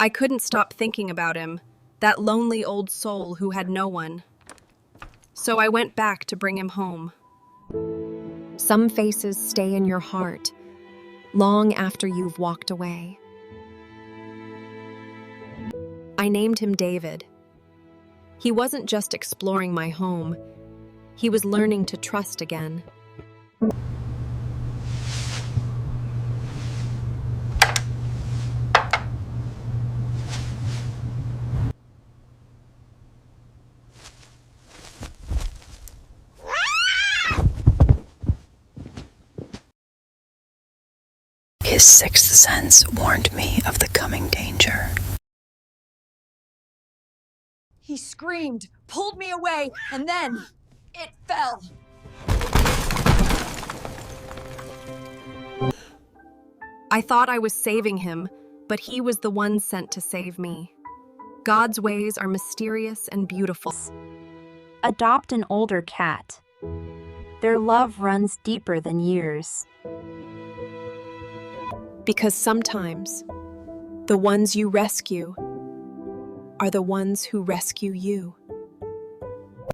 I couldn't stop thinking about him, that lonely old soul who had no one. So I went back to bring him home. Some faces stay in your heart long after you've walked away. I named him David. He wasn't just exploring my home, he was learning to trust again. His sixth sense warned me of the coming danger. He screamed, pulled me away, and then it fell. I thought I was saving him, but he was the one sent to save me. God's ways are mysterious and beautiful. Adopt an older cat. Their love runs deeper than years. Because sometimes, the ones you rescue are the ones who rescue you.